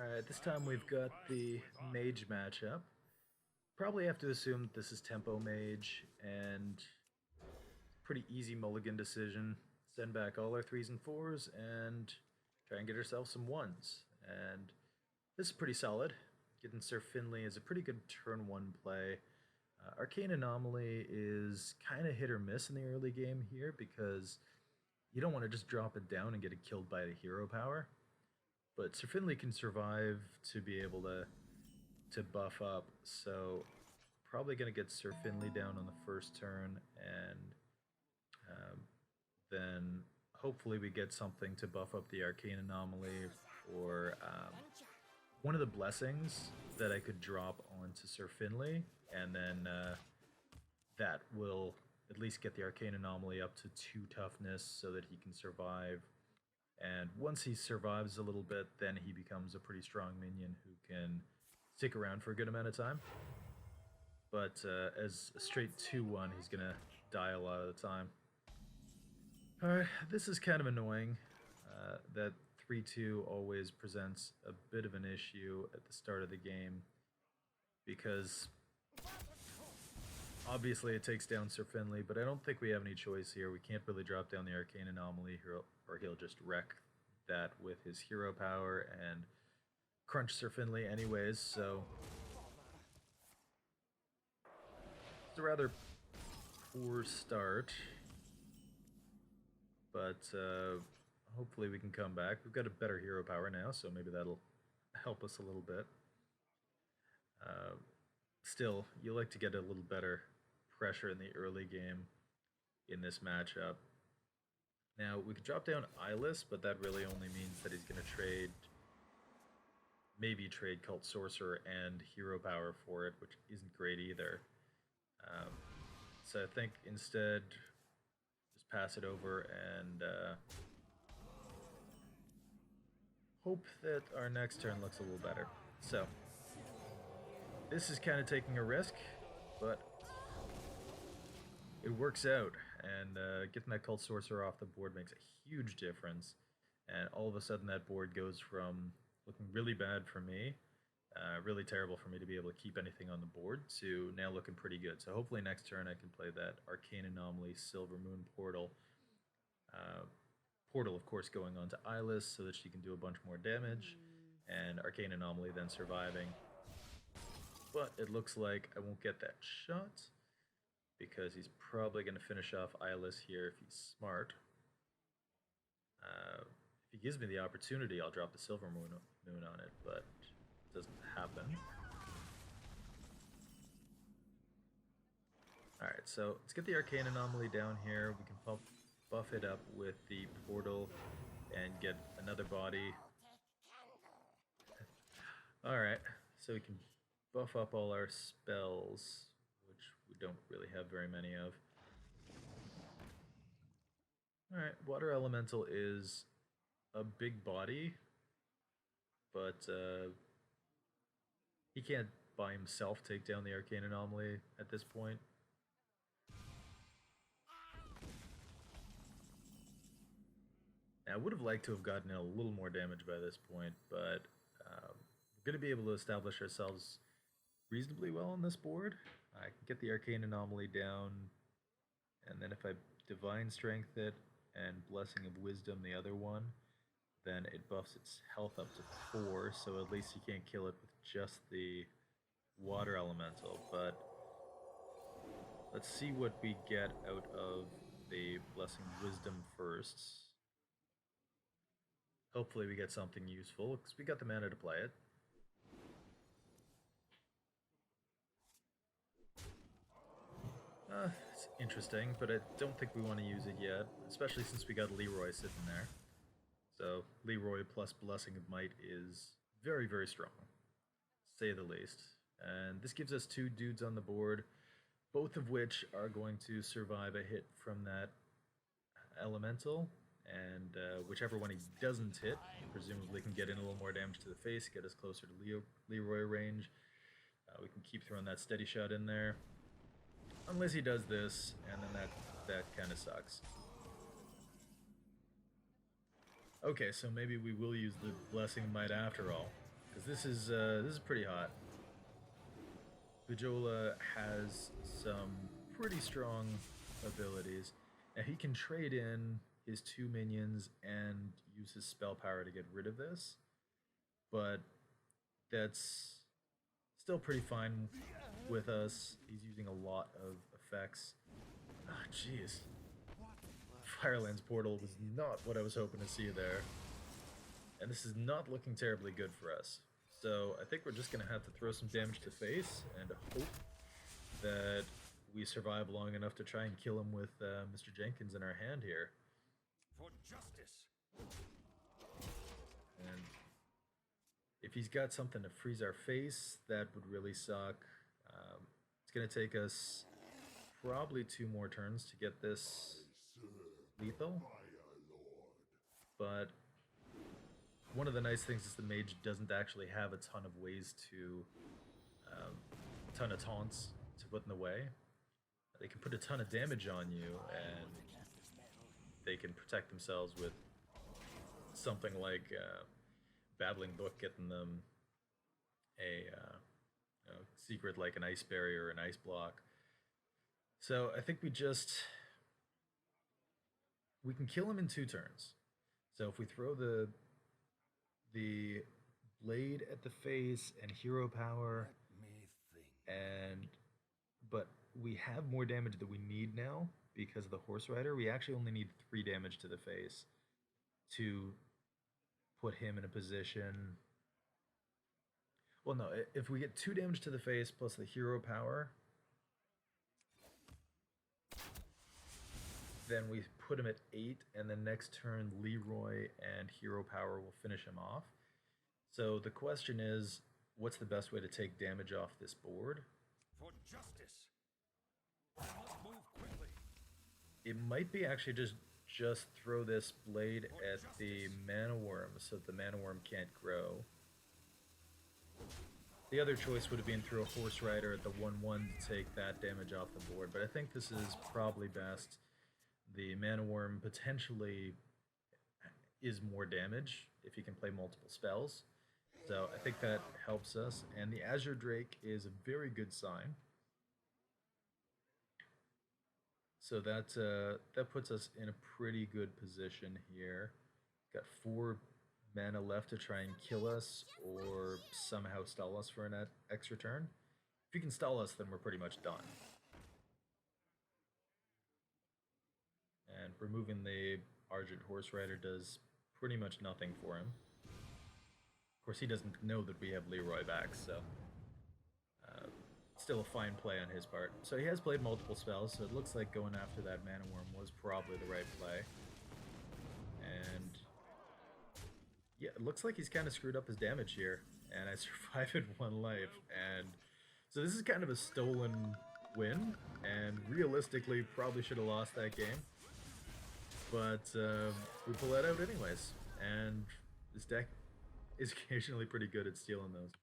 Alright, this time we've got the Mage matchup. Probably have to assume that this is Tempo Mage, and pretty easy mulligan decision. Send back all our 3s and 4s, and try and get ourselves some 1s. And this is pretty solid. Getting Sir Finley is a pretty good turn 1 play. Arcane Anomaly is kind of hit or miss in the early game here, because you don't want to just drop it down and get it killed by the hero power. But Sir Finley can survive to be able to buff up, so probably going to get Sir Finley down on the first turn, and then hopefully we get something to buff up the Arcane Anomaly, or one of the blessings that I could drop onto Sir Finley, and then that will at least get the Arcane Anomaly up to 2 toughness so that he can survive. And once he survives a little bit, then he becomes a pretty strong minion who can stick around for a good amount of time. But as a straight 2-1, he's going to die a lot of the time. Alright, this is kind of annoying. That 3-2 always presents a bit of an issue at the start of the game, because obviously it takes down Sir Finley, but I don't think we have any choice here. We can't really drop down the Arcane Anomaly, or he'll just wreck that with his hero power and crunch Sir Finley anyways, so it's a rather poor start, but hopefully we can come back. We've got a better hero power now, so maybe that'll help us a little bit. Still, you like to get a little better pressure in the early game in this matchup. Now, we could drop down Eyeless, but that really only means that he's going to maybe trade Cult Sorcerer and Hero Power for it, which isn't great either. So I think instead, just pass it over and hope that our next turn looks a little better. So, this is kind of taking a risk, but it works out, and getting that Cult Sorcerer off the board makes a huge difference, and all of a sudden that board goes from looking really bad for me, really terrible for me to be able to keep anything on the board, to now looking pretty good. So hopefully next turn I can play that Arcane Anomaly, Silver Moon Portal. Portal, of course, going on to Eyeless so that she can do a bunch more damage, and Arcane Anomaly then surviving. But it looks like I won't get that shot, because he's probably going to finish off Eyeless here if he's smart. If he gives me the opportunity, I'll drop the Silver Moon on it, but it doesn't happen. Alright, so let's get the Arcane Anomaly down here. We can buff it up with the Portal and get another body. Alright, so we can buff up all our spells, which we don't really have very many of. Alright, Water Elemental is a big body, but he can't by himself take down the Arcane Anomaly at this point. Now, I would have liked to have gotten a little more damage by this point, but we're going to be able to establish ourselves reasonably well on this board. I can get the Arcane Anomaly down, and then if I Divine Strength it and Blessing of Wisdom the other one, then it buffs its health up to 4, so at least you can't kill it with just the Water Elemental. But let's see what we get out of the Blessing of Wisdom first. Hopefully we get something useful, because we got the mana to play it. It's interesting, but I don't think we want to use it yet, especially since we got Leroy sitting there. So Leroy plus Blessing of Might is very, very strong, to say the least. And this gives us 2 dudes on the board, both of which are going to survive a hit from that Elemental, and whichever one he doesn't hit, presumably can get in a little more damage to the face, get us closer to Leroy range. We can keep throwing that steady shot in there. Unless he does this, and then that kind of sucks. Okay, so maybe we will use the Blessing Might after all. because this is pretty hot. Bajola has some pretty strong abilities. Now he can trade in his 2 minions and use his spell power to get rid of this, but that's still pretty fine with us. He's using a lot of effects. Ah, oh, jeez. Firelands Portal was not what I was hoping to see there. And this is not looking terribly good for us. So I think we're just going to have to throw some damage to face and hope that we survive long enough to try and kill him with Mr. Jenkins in our hand here. For justice. And if he's got something to freeze our face, that would really suck. It's going to take us probably 2 more turns to get this lethal. But one of the nice things is the mage doesn't actually have a ton of ways to, a ton of taunts to put in the way. They can put a ton of damage on you, and they can protect themselves with something like Babbling Book getting them a secret like an ice barrier or an ice block. So I think we can kill him in 2 turns. So if we throw the blade at the face and hero power, but we have more damage that we need now because of the horse rider. We actually only need 3 damage to the face to put him in a position. Well, no, if we get 2 damage to the face plus the hero power, then we put him at 8, and then next turn Leroy and hero power will finish him off. So the question is, what's the best way to take damage off this board? For justice. I must move quickly. It might be actually just throw this blade at the mana worm so that the mana worm can't grow. The other choice would have been through a horse rider at the 1/1 to take that damage off the board, but I think this is probably best. The mana worm potentially is more damage if you can play multiple spells. So I think that helps us. And the Azure Drake is a very good sign. So that puts us in a pretty good position here. Got 4 mana left to try and kill us or somehow stall us for an extra turn. If you can stall us, then we're pretty much done. And removing the Argent Horse Rider does pretty much nothing for him. Of course, he doesn't know that we have Leroy back, so still a fine play on his part. So he has played multiple spells, so it looks like going after that Mana Worm was probably the right play. And yeah, it looks like he's kind of screwed up his damage here, and I survived at 1 life. And so this is kind of a stolen win, and realistically probably should have lost that game. But we pull that out anyways, and this deck is occasionally pretty good at stealing those.